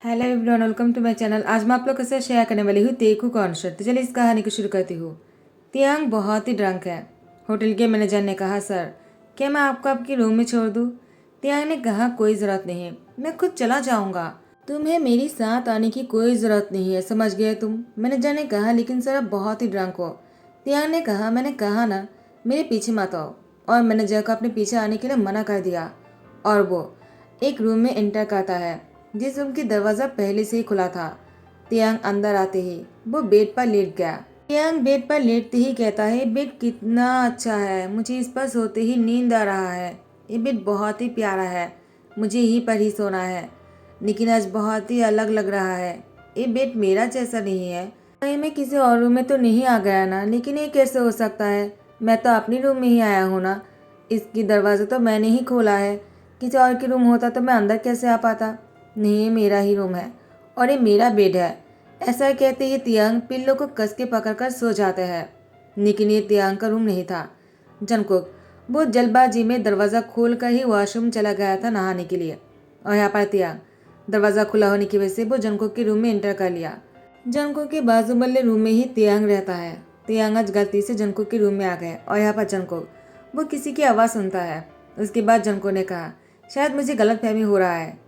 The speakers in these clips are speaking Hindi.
Hello everyone, welcome to my channel. आज मैं आप लोग के साथ शेयर करने वाली हूँ तेकू कॉन्सर्ट। तो चलिए इस कहानी को शुरू करती हूँ। तियांग बहुत ही ड्रंक है। होटल के मैनेजर ने कहा, सर क्या मैं आपको आपके रूम में छोड़ दूँ? तियांग ने कहा, कोई ज़रूरत नहीं, मैं खुद चला जाऊँगा। तुम्हें मेरी साथ आने की कोई ज़रूरत नहीं है, समझ गए तुम? मैनेजर ने कहा, लेकिन सर आप बहुत ही ड्रंक हो। तियांग ने कहा, मैंने कहा ना मेरे पीछे मत आओ। और मैनेजर को अपने पीछे आने के लिए मना कर दिया और वो एक रूम में एंटर करता है जिस रूम की दरवाजा पहले से ही खुला था। तियांग अंदर आते ही वो बेड पर लेट गया। तियांग बेड पर लेटते ही कहता है, बेड कितना अच्छा है, मुझे इस पर सोते ही नींद आ रहा है। ये बेड बहुत ही प्यारा है, मुझे यहीं पर ही सोना है। लेकिन आज बहुत ही अलग लग रहा है, ये बेड मेरा जैसा नहीं है। कहीं मैं किसी और रूम में तो नहीं आ गया ना? लेकिन ये कैसे हो सकता है, मैं तो अपनी रूम में ही आया हूँ ना। इसकी दरवाज़ा तो मैंने ही खोला है, किसी और की रूम होता तो मैं अंदर कैसे आ पाता? नहीं, ये मेरा ही रूम है और ये मेरा बेड है। ऐसा कहते ही तियांग पिल्लो को कस के पकड़कर सो जाते हैं। लेकिन ये तियांग का रूम नहीं था। जंगकुक वो जल्दबाजी में दरवाज़ा खोलकर ही वॉशरूम चला गया था नहाने के लिए। और यहाँ पर तियांग दरवाज़ा खुला होने की वजह से वो जंगकुक के रूम में एंटर कर लिया। जंगकुक के बाजू वाले रूम में ही तियांग रहता है। तियांग आज गलती से जंगकुक के रूम में आ गए और यहाँ पर जंगकुक वो किसी की आवाज़ सुनता है। उसके बाद जंगकुक ने कहा, शायद मुझे गलतफहमी हो रहा है,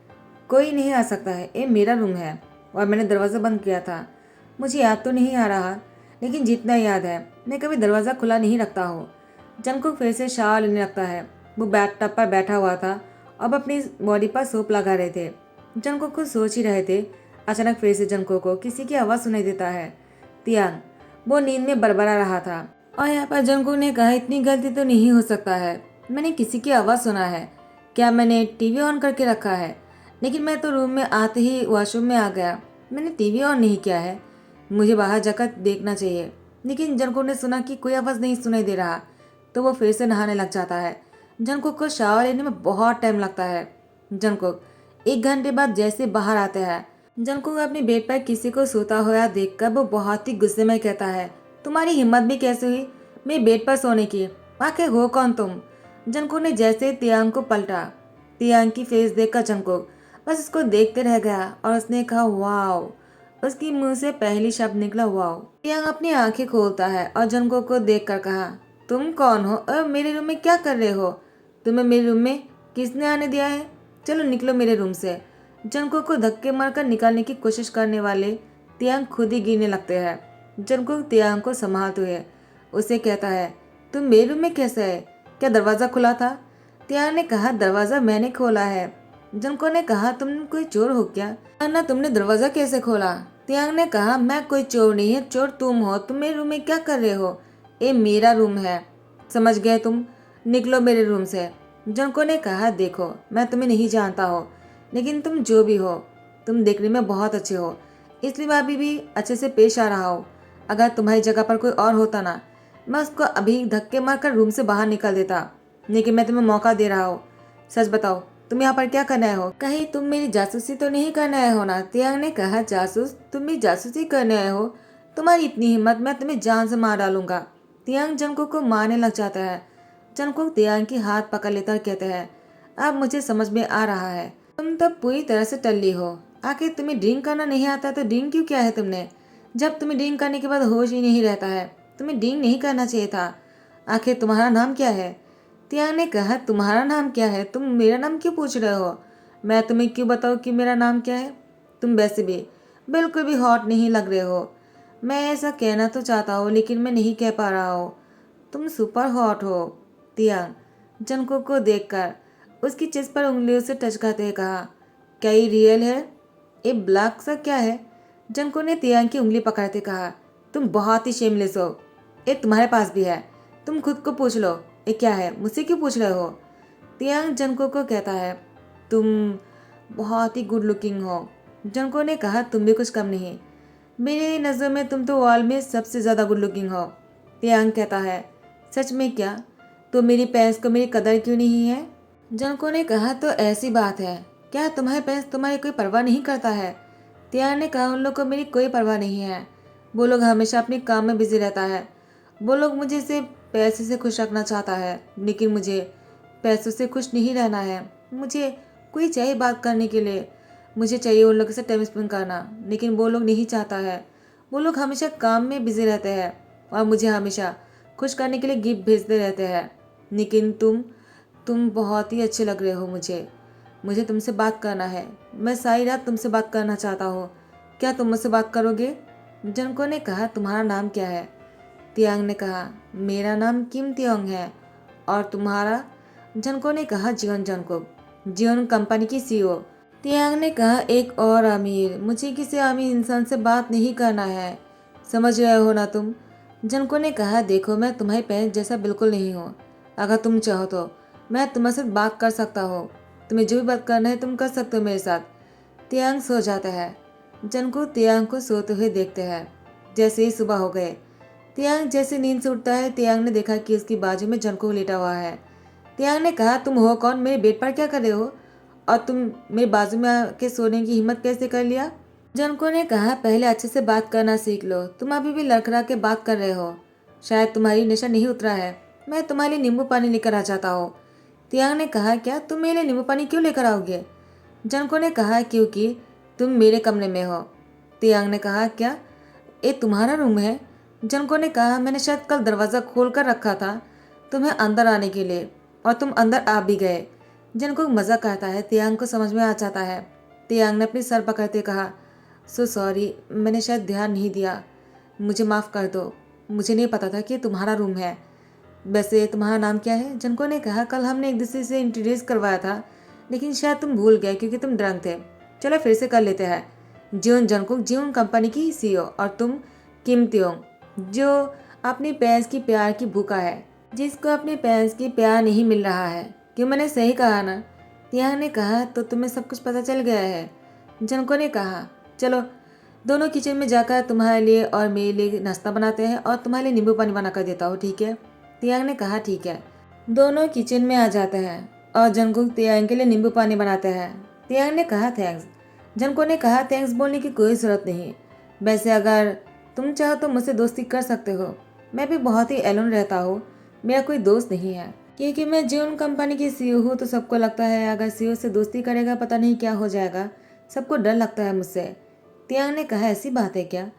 कोई नहीं आ सकता है, ये मेरा रूम है और मैंने दरवाज़ा बंद किया था। मुझे याद तो नहीं आ रहा, लेकिन जितना याद है मैं कभी दरवाज़ा खुला नहीं रखता हूँ। जंगकुक फिर से शावर लेने लगता है। वो बैथ टब पर बैठा हुआ था, अब अपनी बॉडी पर सोप लगा रहे थे। जंगकुक खुद सोच ही रहे थे। अचानक फिर से जंगकुक को किसी की आवाज़ सुनाई देता है। तियांग वो नींद में बड़बड़ा रहा था और यहाँ पर जंगकुक ने कहा, इतनी गलती तो नहीं हो सकता है, मैंने किसी की आवाज़ सुना है। क्या मैंने टीवी ऑन करके रखा है? लेकिन मैं तो रूम में आते ही वॉशरूम में आ गया, मैंने टीवी ऑन नहीं किया है, मुझे बाहर जाकर देखना चाहिए। लेकिन जंगकुक ने सुना कि कोई आवाज़ नहीं सुनाई दे रहा, तो वो फिर से नहाने लग जाता है। जंगकुक को शावर लेने में बहुत टाइम लगता है। जंगकुक 1 घंटे बाद जैसे बाहर आते हैं, जंगकुक अपने बेड पर किसी को सोता हुआ देखकर वो बहुत ही गुस्से में कहता है, तुम्हारी हिम्मत भी कैसे हुई मेरे बेड पर सोने की? आखिर हो कौन तुम? जंगकुक ने जैसे तियांग को पलटा। तियांग की फेस देखकर जंगकुक बस उसको देखते रह गया और उसने कहा, वाओ। उसकी मुंह से पहली शब्द निकला, वाओ। तियांग अपनी आंखें खोलता है और जंगकुक को देखकर कहा, तुम कौन हो और मेरे रूम में क्या कर रहे हो? तुम्हें मेरे रूम में किसने आने दिया है? चलो निकलो मेरे रूम से। जंगकुक को धक्के मारकर निकालने की कोशिश करने वाले तियांग खुद ही गिरने लगते हैं। जंगकुक तियांग को संभालते हुए उसे कहता है, तुम मेरे रूम में कैसे है? क्या दरवाज़ा खुला था? तियांग ने कहा, दरवाज़ा मैंने खोला है। जंगकुक ने कहा, तुम कोई चोर हो क्या, वरना तुमने दरवाज़ा कैसे खोला? तियांग ने कहा, मैं कोई चोर नहीं है, चोर तुम हो। तुम मेरे रूम में क्या कर रहे हो? ये मेरा रूम है, समझ गए तुम? निकलो मेरे रूम से। जंगकुक ने कहा, देखो मैं तुम्हें नहीं जानता हो, लेकिन तुम जो भी हो तुम देखने में बहुत अच्छे हो, इसलिए मैं अभी भी अच्छे से पेश आ रहा हूँ। अगर तुम्हारी जगह पर कोई और होता ना, मैं उसको अभी धक्के मारकर रूम से बाहर निकाल देता। लेकिन मैं तुम्हें मौका दे रहा हूँ, सच बताओ तुम यहाँ पर क्या करने आए हो? कहीं तुम मेरी जासूसी तो नहीं करने आए हो ना? तियांग ने कहा, जासूस? तुम भी जासूसी करने आए हो? तुम्हारी इतनी हिम्मत, मैं तुम्हें जान से मार डालूंगा। तियांग जंगकुक को मारने लग जाता है। जंगकुक तियांग की हाथ पकड़ लेता और कहते हैं, अब मुझे समझ में आ रहा है, तुम तो पूरी तरह से टल्ली हो। आखिर तुम्हें ड्रिंक करना नहीं आता तो ड्रिंक क्यों किया है तुमने? जब तुम्हें ड्रिंक करने के बाद होश ही नहीं रहता है, तुम्हें ड्रिंक नहीं करना चाहिए था। आखिर तुम्हारा नाम क्या है? तियांग ने कहा, तुम्हारा नाम क्या है? तुम मेरा नाम क्यों पूछ रहे हो? मैं तुम्हें क्यों बताऊँ कि मेरा नाम क्या है? तुम वैसे भी बिल्कुल भी हॉट नहीं लग रहे हो। मैं ऐसा कहना तो चाहता हूँ, लेकिन मैं नहीं कह पा रहा हूँ। तुम सुपर हॉट हो। तियांग जंगकुक को देखकर उसकी चेस्ट पर उंगलियों से टच करते हुए कहा, क्या ये रियल है? ये ब्लैक सा क्या है? जंगकुक ने तियांग की उंगली पकड़ते कहा, तुम बहुत ही शेमलेस हो। ये तुम्हारे पास भी है, तुम खुद को पूछ लो ये क्या है, मुझसे क्यों पूछ रहे हो? तियांग जंगकुक को कहता है, तुम बहुत ही गुड लुकिंग हो। जंगकुक ने कहा, तुम भी कुछ कम नहीं, मेरी नज़र में तुम तो वर्ल्ड में सबसे ज़्यादा गुड लुकिंग हो। तियांग कहता है, सच में क्या? तो मेरी पैंस को मेरी कदर क्यों नहीं है? जंगकुक ने कहा, तो ऐसी बात है क्या, तुम्हारे पैंस तुम्हारी कोई परवाह नहीं करता है? तियांग ने कहा, उन लोग को मेरी कोई परवाह नहीं है, वो लोग हमेशा अपने काम में बिजी रहता है। वो लोग मुझे सिर्फ पैसे से खुश रखना चाहता है, लेकिन मुझे पैसों से खुश नहीं रहना है। मुझे कोई चाहिए बात करने के लिए, मुझे चाहिए उन लोगों से टाइम स्पेंड करना, लेकिन वो लोग नहीं चाहता है। वो लोग हमेशा काम में बिजी रहते हैं और मुझे हमेशा खुश करने के लिए गिफ्ट भेजते रहते हैं। लेकिन तुम बहुत ही अच्छे लग रहे हो मुझे। मुझे तुमसे बात करना है। मैं सारी रात तुमसे बात करना चाहता हूँ। क्या तुम मुझसे बात करोगे? जनको ने कहा, तुम्हारा नाम क्या है? तियांग ने कहा, मेरा नाम किम तियोंग है। और तुम्हारा? जनको ने कहा, जियोन जंगकुक, जियोन कंपनी की सीईओ। तियांग ने कहा, एक और अमीर। मुझे किसी अमीर इंसान से बात नहीं करना है, समझ रहे हो ना तुम? जनको ने कहा, देखो मैं तुम्हारे पेरेंट्स जैसा बिल्कुल नहीं हूँ। अगर तुम चाहो तो मैं तुम्हारे साथ बात कर सकता हूँ। तुम्हें जो भी बात करना है तुम कर सकते हो मेरे साथ। तियांग सो जाता है। जनको तियांग को सोते हुए देखते हैं। जैसे ही सुबह हो गए, तियांग जैसे नींद से उठता है, तियांग ने देखा कि उसकी बाजू में जनको लेटा हुआ है। तियांग ने कहा, तुम हो कौन? मेरे बेड पर क्या कर रहे हो? और तुम मेरे बाजू में आके सोने की हिम्मत कैसे कर लिया? जनको ने कहा, पहले अच्छे से बात करना सीख लो। तुम अभी भी लड़खड़ा के बात कर रहे हो। शायद तुम्हारी नशा नहीं उतरा है। मैं तुम्हारे लिए नींबू पानी लेकर आ जाता हूँ। तियांग ने कहा, क्या तुम मेरे लिए नींबू पानी क्यों लेकर आओगे? जनको ने कहा, क्योंकि तुम मेरे कमरे में हो। तियांग ने कहा, क्या ये तुम्हारा रूम है? जनको ने कहा, मैंने शायद कल दरवाज़ा खोल कर रखा था तुम्हें अंदर आने के लिए, और तुम अंदर आ भी गए। जनको मज़ा करता है। तियांग को समझ में आ जाता है। तियांग ने अपनी सर पकड़ते कहा, सो सॉरी, मैंने शायद ध्यान नहीं दिया। मुझे माफ़ कर दो। मुझे नहीं पता था कि ये तुम्हारा रूम है। वैसे तुम्हारा नाम क्या है? जनको ने कहा, कल हमने एक दूसरे से इंट्रोड्यूस करवाया था, लेकिन शायद तुम भूल गए क्योंकि तुम ड्रंक थे। चलो फिर से कर लेते हैं। जियोन जंगकुक, जियोन कंपनी की सीईओ, और तुम किम त्योंग, जो अपनी पेरेंट्स की प्यार की भूखा है, जिसको अपने पेरेंट्स की प्यार नहीं मिल रहा है। क्यों, मैंने सही कहा ना? तियांग ने कहा, तो तुम्हें सब कुछ पता चल गया है। जंको ने कहा, चलो दोनों किचन में जाकर तुम्हारे लिए और मेरे लिए नाश्ता बनाते हैं, और तुम्हारे लिए नींबू पानी बना कर देता हूँ, ठीक है? तियांग ने कहा, ठीक है। दोनों किचन में आ जाते हैं और जंकुक तियांग के लिए नींबू पानी बनाते हैं। तियांग ने कहा, थैंक्स। जंको ने कहा, थैंक्स बोलने की कोई ज़रूरत नहीं। वैसे अगर तुम चाहो तो मुझसे दोस्ती कर सकते हो। मैं भी बहुत ही एलोन रहता हूँ। मेरा कोई दोस्त नहीं है, क्योंकि मैं जियोन कंपनी की सीईओ हूँ। तो सबको लगता है अगर सीईओ से दोस्ती करेगा पता नहीं क्या हो जाएगा। सबको डर लगता है मुझसे। तियांग ने कहा, ऐसी बात है क्या?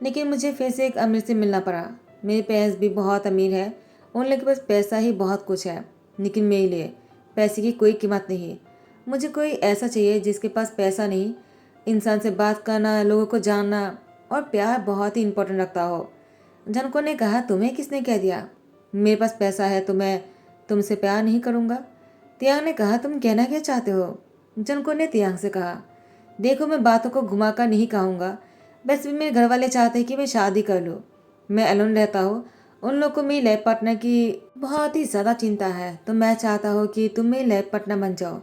लेकिन मुझे फिर से एक अमीर से मिलना पड़ा। मेरे पेरेंट्स भी बहुत अमीर है, उन लोगों के पास पैसा ही बहुत कुछ है, लेकिन मेरे लिए पैसे की कोई कीमत नहीं। मुझे कोई ऐसा चाहिए जिसके पास पैसा नहीं, इंसान से बात करना, लोगों को जानना और प्यार बहुत ही इम्पोर्टेंट रखता हो। जनको ने कहा, तुम्हें किसने कह दिया मेरे पास पैसा है तो मैं तुमसे प्यार नहीं करूँगा? तियांग ने कहा, तुम कहना क्या चाहते हो? जनको ने तियांग से कहा, देखो मैं बातों को घुमाकर नहीं कहूँगा। बस भी मेरे घर वाले चाहते हैं कि मैं शादी कर लूँ। मैं अलोन रहता हूँ। उन लोग को मेरी लाइफ पार्टनर की बहुत ही ज़्यादा चिंता है, तो मैं चाहता हूँ कि तुम मेरी लाइफ पार्टनर बन जाओ।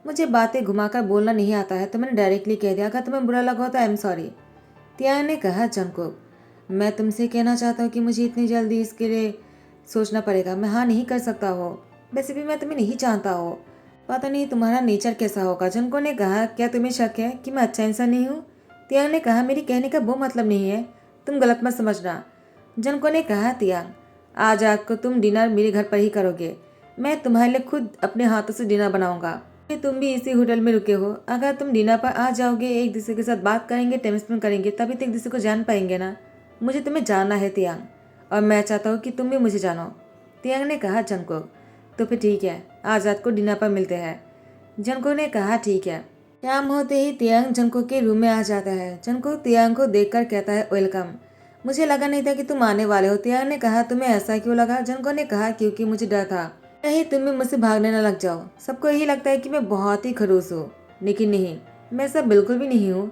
मुझे बातें घुमाकर बोलना नहीं आता है, तो मैंने डायरेक्टली कह दिया। अगर तुम्हें बुरा लगा हो तो आई एम सॉरी। तियांग ने कहा, जंकुक, मैं तुमसे कहना चाहता हूँ कि मुझे इतनी जल्दी इसके लिए सोचना पड़ेगा। मैं हाँ नहीं कर सकता हो। वैसे भी मैं तुम्हें नहीं जानता हो। पता नहीं तुम्हारा नेचर कैसा होगा। जंको ने कहा, क्या तुम्हें शक है कि मैं अच्छा इंसान नहीं हूँ? तियांग ने कहा, मेरी कहने का वो मतलब नहीं है, तुम गलत मत समझना। जंको ने कहा, तियांग, आज रात को तुम डिनर मेरे घर पर ही करोगे। मैं तुम्हारे लिए खुद अपने हाथों से डिनर बनाऊंगा। तुम भी इसी होटल में रुके हो। अगर तुम डिनर पर आ जाओगे, एक दूसरे के साथ बात करेंगे, टाइम स्पेंड करेंगे, तभी तो एक दूसरे को जान पाएंगे ना। मुझे तुम्हें जानना है तियांग, और मैं चाहता हूँ कि तुम भी मुझे जानो। तियांग ने कहा, जंको, तो फिर ठीक है, आज रात को डिनर पर मिलते हैं। जंको ने कहा, ठीक है। शाम होते ही तियांग जंको के रूम में आ जाता है। जंको तियांग को देखकर कहता है, वेलकम। मुझे लगा नहीं था कि तुम आने वाले हो। तियांग ने कहा, तुम्हें ऐसा क्यों लगा? जंको ने कहा, क्योंकि मुझे डर था कहीं तुम भी मुझसे भागने न लग जाओ। सबको यही लगता है कि मैं बहुत ही खड़ूस हूँ, लेकिन नहीं, मैं सब बिल्कुल भी नहीं हूँ।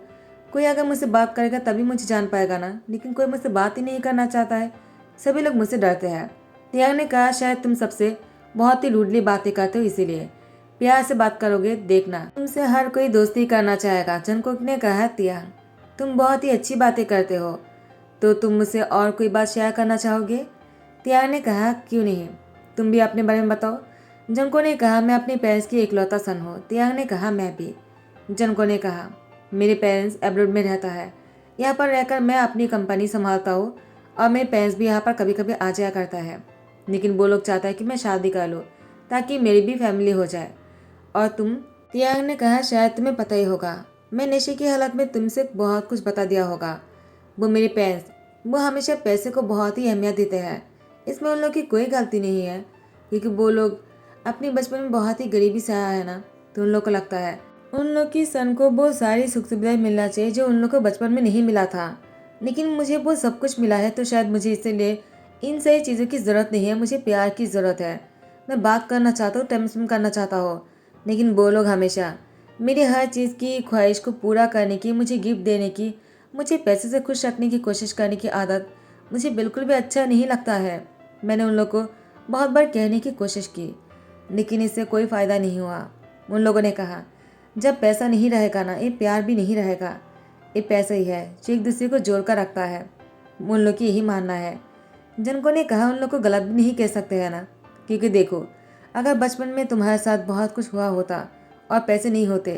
कोई अगर मुझसे बात करेगा तभी मुझे जान पाएगा ना, लेकिन कोई मुझसे बात ही नहीं करना चाहता है। सभी लोग मुझसे डरते हैं। तियांग ने कहा, शायद तुम सबसे बहुत ही रूडली बातें करते हो, इसीलिए प्यार से बात करोगे, देखना तुमसे हर कोई दोस्ती करना चाहेगा। जंकुक ने कहा, तियांग, तुम बहुत ही अच्छी बातें करते हो, तो तुम मुझसे और कोई बात शेयर करना चाहोगे? तियांग ने कहा, क्यों नहीं, तुम भी अपने बारे में बताओ। जंको ने कहा, मैं अपने पेरेंट्स की इकलौता सन हूँ। तियांग ने कहा, मैं भी। जंको ने कहा, मेरे पेरेंट्स अब्रॉड में रहता है। यहाँ पर रहकर मैं अपनी कंपनी संभालता हूँ, और मेरे पेरेंट्स भी यहाँ पर कभी कभी आ जाया करता है, लेकिन वो लोग चाहता है कि मैं शादी कर लूँ ताकि मेरी भी फैमिली हो जाए। और तुम? तियांग ने कहा, शायद तुम्हें पता ही होगा, मैं नशे की हालत में तुमसे बहुत कुछ बता दिया होगा। वो मेरे पेरेंट्स, वो हमेशा पैसे को बहुत ही अहमियत देते हैं। इसमें उन लोग की कोई गलती नहीं है, क्योंकि वो लोग अपने बचपन में बहुत ही गरीबी से आया है ना, तो उन लोग को लगता है उन लोग की सन को वो सारी सुख सुविधाएं मिलना चाहिए जो उन लोग को बचपन में नहीं मिला था। लेकिन मुझे वो सब कुछ मिला है, तो शायद मुझे इसलिए इन सही चीज़ों की ज़रूरत नहीं है। मुझे प्यार की ज़रूरत है। मैं बात करना चाहता हूँ, टाइम स्पेंड करना चाहता हूँ, लेकिन वो लोग हमेशा मेरी हर चीज़ की ख्वाहिश को पूरा करने की, मुझे गिफ्ट देने की, मुझे पैसे से खुश रखने की कोशिश करने की आदत मुझे बिल्कुल भी अच्छा नहीं लगता है। मैंने उन लोगों को बहुत बार कहने की कोशिश की, लेकिन इससे कोई फ़ायदा नहीं हुआ। उन लोगों ने कहा, जब पैसा नहीं रहेगा ना, ये प्यार भी नहीं रहेगा। ये पैसा ही है जो एक दूसरे को जोड़ कर रखता है। उन लोग की यही मानना है। जिनको ने कहा, उन लोग को गलत भी नहीं कह सकते हैं ना, क्योंकि देखो, अगर बचपन में तुम्हारे साथ बहुत कुछ हुआ होता और पैसे नहीं होते,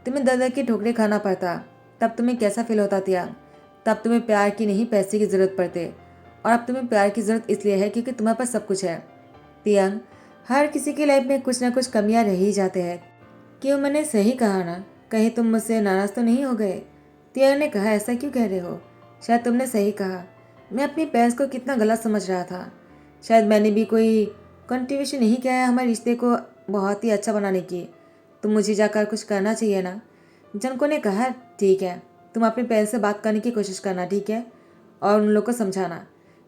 तुम्हें दर दर की ठोकरें खाना पड़ता, तब तुम्हें कैसा फील होता त्याग? तब तुम्हें प्यार की नहीं, पैसे की ज़रूरत पड़ते। और अब तुम्हें प्यार की ज़रूरत इसलिए है क्योंकि तुम्हारे पास सब कुछ है। तियांग, हर किसी की लाइफ में कुछ ना कुछ कमियां रह ही जाते हैं। क्यों, मैंने सही कहा ना? कहीं तुम मुझसे नाराज़ तो नहीं हो गए? तियांग ने कहा, ऐसा क्यों कह रहे हो? शायद तुमने सही कहा। मैं अपनी बहस को कितना गलत समझ रहा था। शायद मैंने भी कोई कंट्रीब्यूशन नहीं किया है हमारे रिश्ते को बहुत ही अच्छा बनाने की। तो मुझे जाकर कुछ करना चाहिए ना? जनको ने कहा, ठीक है, तुम अपने पेरेंट्स से बात करने की कोशिश करना, ठीक है? और उन लोग को समझाना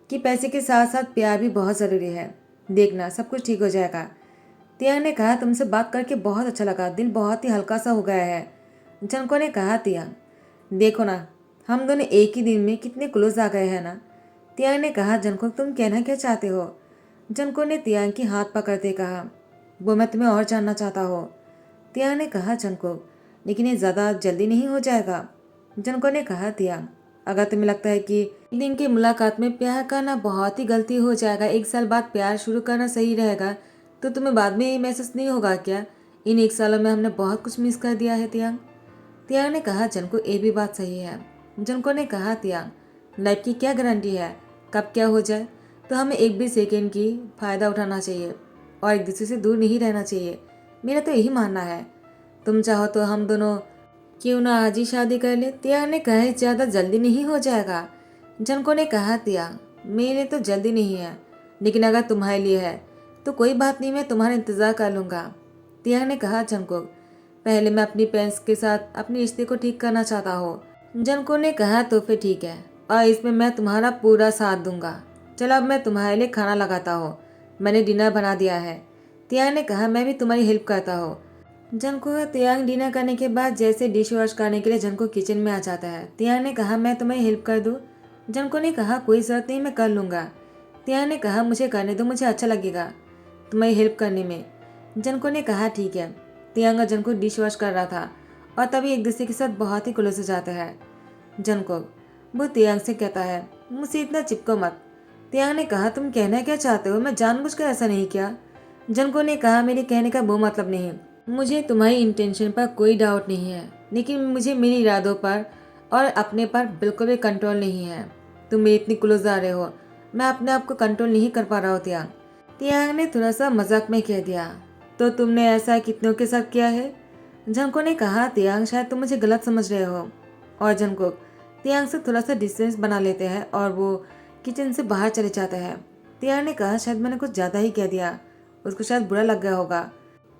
कि पैसे के साथ साथ प्यार भी बहुत ज़रूरी है। देखना सब कुछ ठीक हो जाएगा। तियांग ने कहा, तुमसे बात करके बहुत अच्छा लगा, दिल बहुत ही हल्का सा हो गया है। जनको ने कहा, तियांग देखो ना, हम दोनों एक ही दिन में कितने क्लोज आ गए हैं ना। तियांग ने कहा, जनको तुम कहना क्या चाहते हो? जनको ने तियांग की हाथ पकड़ते कहा, वो मैं तुम्हें और जानना चाहता हूँ। तियांग ने कहा, जनको लेकिन ये ज़्यादा जल्दी नहीं हो जाएगा? जनको ने कहा, तियांग अगर तुम्हें लगता है कि एक दिन की मुलाकात में प्यार करना बहुत ही गलती हो जाएगा, 1 साल बाद प्यार शुरू करना सही रहेगा, तो तुम्हें बाद में ये महसूस नहीं होगा क्या? इन 1 सालों में हमने बहुत कुछ मिस कर दिया है तियांग। तियांग ने कहा, जनको ये भी बात सही है। जनको ने कहा, तियांग लाइफ की क्या गारंटी है कब क्या हो जाए, तो हमें एक भी सेकेंड की फ़ायदा उठाना चाहिए और एक दूसरे से दूर नहीं रहना चाहिए। मेरा तो यही मानना है। तुम चाहो तो हम दोनों क्यों ना आज ही शादी कर ले? तियांग ने कहा, ज़्यादा जल्दी नहीं हो जाएगा? जनको ने कहा, तियांग मेरे लिए तो जल्दी नहीं है, लेकिन अगर तुम्हारे लिए है तो कोई बात नहीं, मैं तुम्हारा इंतज़ार कर लूँगा। तियांग ने कहा, जनको पहले मैं अपनी पेरेंट्स के साथ अपने रिश्ते को ठीक करना चाहता हूँ। जनको ने कहा, तो फिर ठीक है, और इसमें मैं तुम्हारा पूरा साथ दूंगा। चलो अब मैं तुम्हारे लिए खाना लगाता हूँ, मैंने डिनर बना दिया है। तियांग ने कहा, मैं भी तुम्हारी हेल्प करता हूँ। जनको का तियांग डिनर करने के बाद जैसे डिश वॉश करने के लिए जनको किचन में आ जाता है। तियांग ने कहा, मैं तुम्हें हेल्प कर दूँ? जनको ने कहा, कोई ज़रूरत नहीं, मैं कर लूँगा। तियांग ने कहा, मुझे करने दो, मुझे अच्छा लगेगा तुम्हारी हेल्प करने में। जनको ने कहा, ठीक है। तियांग और जनको डिश वॉश कर रहा था और तभी एक दूसरे के साथ बहुत ही क्लोज हो जाता है। जनको वो तियांग से कहता है, मुझसे इतना चिपको मत। तियांग ने कहा, तुम कहना क्या चाहते हो? मैं जानबूझकर ऐसा नहीं किया। जनको ने कहा, मेरे कहने का वो मतलब नहीं। मुझे तुम्हारी इंटेंशन पर कोई डाउट नहीं है, लेकिन मुझे मेरे इरादों पर और अपने पर बिल्कुल भी कंट्रोल नहीं है। तुम मेरे इतनी क्लोज आ रहे हो, मैं अपने आप को कंट्रोल नहीं कर पा रहा हूँ तियांग। तियांग ने थोड़ा सा मजाक में कह दिया, तो तुमने ऐसा कितनों के साथ किया है? जंको ने कहा, तियांग शायद तुम मुझे गलत समझ रहे हो। और जंको तियांग से थोड़ा सा डिस्टेंस बना लेते हैं और वो किचन से बाहर चले जाते हैं। तियांग ने कहा, शायद मैंने कुछ ज़्यादा ही कह दिया, उसको शायद बुरा लग गया होगा।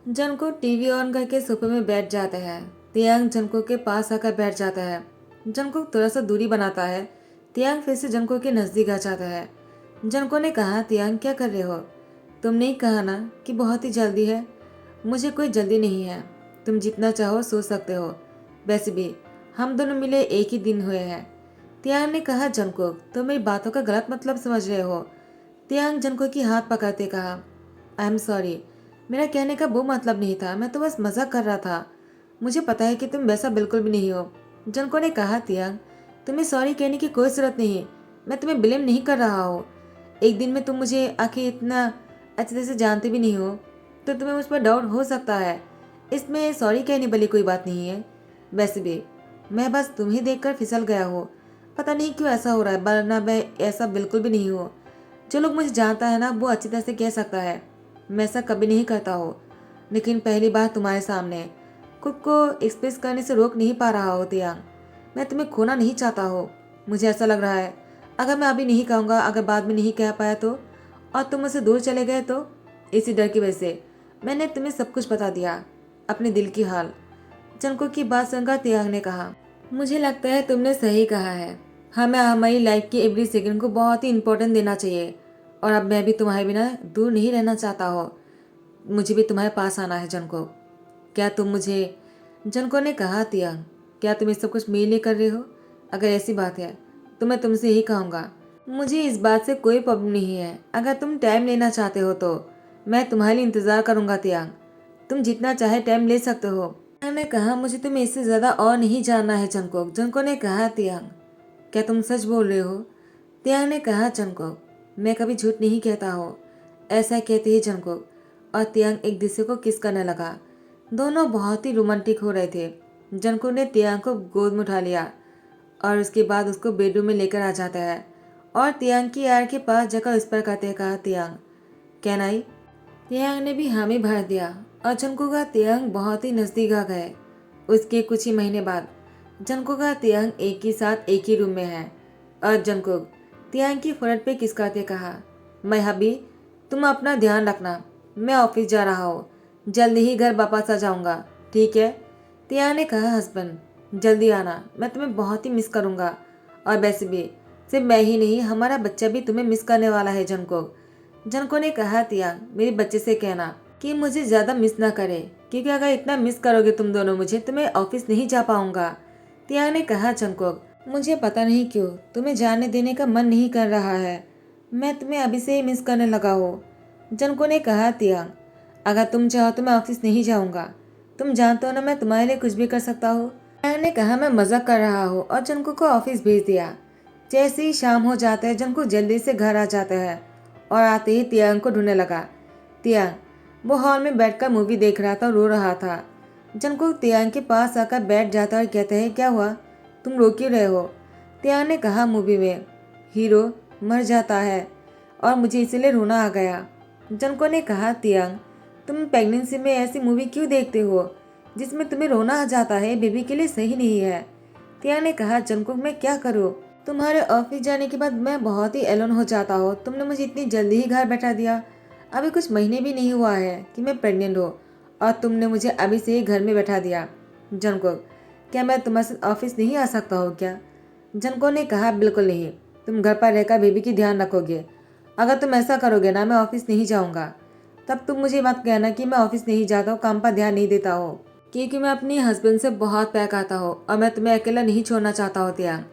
जंको टीवी ऑन करके सोफे में बैठ जाता है। तियांग जंको के पास आकर बैठ जाता है। जंको थोड़ा सा दूरी बनाता है। तियांग फिर से जंको के नज़दीक आ जाता है। जंको ने कहा, तियांग क्या कर रहे हो? तुमने ही कहा ना कि बहुत ही जल्दी है। मुझे कोई जल्दी नहीं है, तुम जितना चाहो सो सकते हो। वैसे भी हम दोनों मिले एक ही दिन हुए हैं। तियांग ने कहा, जंको तुम मेरी बातों का गलत मतलब समझ रहे हो। तियांग जंको की हाथ पकड़ते कहा, आई एम सॉरी, मेरा कहने का वो मतलब नहीं था, मैं तो बस मजाक कर रहा था। मुझे पता है कि तुम वैसा बिल्कुल भी नहीं हो। जंको ने कहा, तियांग तुम्हें सॉरी कहने की कोई ज़रूरत नहीं, मैं तुम्हें ब्लेम नहीं कर रहा हूँ। एक दिन में तुम मुझे आखिर इतना अच्छे तरह से जानते भी नहीं हो, तो तुम्हें मुझ पर डाउट हो सकता है। इसमें सॉरी कहने वाली कोई बात नहीं है। वैसे भी मैं बस तुम्हें देखकर फिसल गया हूँ, पता नहीं क्यों ऐसा हो रहा है, वरना मैं ऐसा बिल्कुल भी नहीं हूँ। जो लोग मुझे जानता है ना, वो अच्छी तरह से कह सकता है मैं ऐसा कभी नहीं करता हूँ, लेकिन पहली बार तुम्हारे सामने खुद को एक्सप्रेस करने से रोक नहीं पा रहा हो तियांग। मैं तुम्हें खोना नहीं चाहता हो। मुझे ऐसा लग रहा है अगर मैं अभी नहीं कहूँगा, अगर बाद में नहीं कह पाया तो, और तुम मुझसे दूर चले गए तो। इसी डर की वजह से मैंने तुम्हें सब कुछ बता दिया, अपने दिल की हाल। जंगकुक की बात सुनकर तियांग ने कहा, मुझे लगता है तुमने सही कहा है। हमें हमारी लाइफ की एवरी सेकंड को बहुत ही इम्पोर्टेंट देना चाहिए। और अब मैं भी तुम्हारे बिना दूर नहीं रहना चाहता हो। मुझे भी तुम्हारे पास आना है जंगकुक। क्या तुम मुझे, जंगकुक ने कहा, तियांग क्या तुम ये सब कुछ मेरे लिए कर रहे हो? अगर ऐसी बात है तो मैं तुमसे यही कहूँगा, मुझे इस बात से कोई प्रॉब्लम नहीं है। अगर तुम टाइम लेना चाहते हो तो मैं तुम्हारे लिए इंतज़ार करूँगा तियांग। तुम जितना चाहे टाइम ले सकते हो। तियांग ने कहा, मुझे तुम्हें इससे ज़्यादा और नहीं जानना है जंगकुक। जंगकुक ने कहा, तियांग क्या तुम सच बोल रहे हो? तियांग ने कहा, जंगकुक मैं कभी झूठ नहीं कहता हो। ऐसा कहते ही जंगकुक और तियांग एक दूसरे को किस करने लगा। दोनों बहुत ही रोमांटिक हो रहे थे। जंगकुक ने तियांग को गोद में उठा लिया और उसके बाद उसको बेडरूम में लेकर आ जाता है और तियांग की यार के पास जाकर उस पर कहते कहा, तियांग कैन आई? तियांग ने भी हामी भर दिया और जंगकुक का तियांग बहुत ही नज़दीक आ गए। उसके कुछ ही महीने बाद जंगकुक का तियांग एक ही साथ एक ही रूम में है और जंगकुक तियांग की फोrehead पे किस करते कहा, मैं हबी तुम अपना ध्यान रखना, मैं ऑफिस जा रहा हूँ, जल्दी ही घर वापस आ जाऊँगा, ठीक है? तियांग ने कहा, हस्बैंड जल्दी आना, मैं तुम्हें बहुत ही मिस करूँगा। और वैसे भी सिर्फ मैं ही नहीं, हमारा बच्चा भी तुम्हें मिस करने वाला है जंगकुक। जंगकुक ने कहा, तियांग मेरे बच्चे से कहना कि मुझे ज़्यादा मिस ना करे, क्योंकि अगर इतना मिस करोगे तुम दोनों मुझे तो मैं ऑफिस नहीं जा पाऊँगा। तियांग ने कहा, जंगकुक मुझे पता नहीं क्यों तुम्हें जाने देने का मन नहीं कर रहा है, मैं तुम्हें अभी से ही मिस करने लगा हो। जंगकुक ने कहा, तियांग अगर तुम चाहो तो मैं ऑफिस नहीं जाऊँगा, तुम जानते हो ना मैं तुम्हारे लिए कुछ भी कर सकता हूँ। तियांग ने कहा, मैं मजाक कर रहा हूँ, और जंगकुक को ऑफिस भेज दिया। जैसे ही शाम हो जाता है जंगकुक जल्दी से घर आ जाता है और आते ही तियांग को ढूंढने लगा। तियांग वो हॉल में बैठकर मूवी देख रहा था और रो रहा था। जंगकुक तियांग के पास आकर बैठ जाता और कहते हैं, क्या हुआ, तुम रो क्यों रहे हो? तियांग ने कहा, मूवी में हीरो मर जाता है और मुझे इसलिए रोना आ गया। जंगकुक ने कहा, तियांग तुम प्रेगनेंसी में ऐसी मूवी क्यों देखते हो जिसमें तुम्हें रोना आ जाता है? बेबी के लिए सही नहीं है। तियांग ने कहा, जंगकुक मैं क्या करूँ, तुम्हारे ऑफिस जाने के बाद मैं बहुत ही एलोन हो जाता हूँ। तुमने मुझे इतनी जल्दी ही घर बैठा दिया, अभी कुछ महीने भी नहीं हुआ है कि मैं प्रेग्नेंट हूँ और तुमने मुझे अभी से ही घर में बैठा दिया। जंगकुक क्या मैं तुम्हारे साथ ऑफिस नहीं आ सकता हूँ क्या? जंगकुक ने कहा, बिल्कुल नहीं, तुम घर पर रहकर बेबी की ध्यान रखोगे। अगर तुम ऐसा करोगे ना मैं ऑफिस नहीं जाऊँगा। तब तुम मुझे मत कहना कि मैं ऑफिस नहीं जाता हूँ, काम पर ध्यान नहीं देता हूँ, क्योंकि मैं अपने हस्बैंड से बहुत प्यार करता हूँ और मैं तुम्हें अकेला नहीं छोड़ना चाहता हूँ। तियांग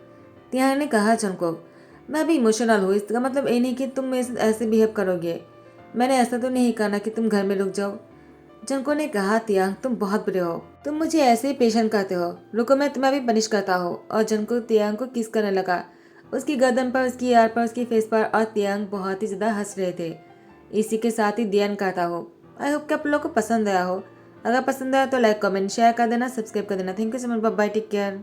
तियांग ने कहा, जंगकुक मैं भी इमोशनल हूँ, इसका मतलब ये नहीं कि तुम मेरे साथ ऐसे बिहेव करोगे। मैंने ऐसा तो नहीं कहा कि तुम घर में रुक जाओ। जंगकुक ने कहा, तियांग तुम बहुत बुरे हो, तुम मुझे ऐसे ही पेशेंट करते हो, रुको मैं तुम्हें अभी पनिश करता हूँ। और जंगकुक तियांग को किस करने लगा, उसकी गर्दन पर, उसकी यार पर, उसकी फेस पर, और तियांग बहुत ही ज़्यादा हंस रहे थे। इसी के साथ ही ध्यान करता हो। आई होप कि आप लोगों को पसंद आया हो। अगर पसंद आया तो लाइक कमेंट शेयर कर देना, सब्सक्राइब कर देना। Thank you so much, bye bye, take care.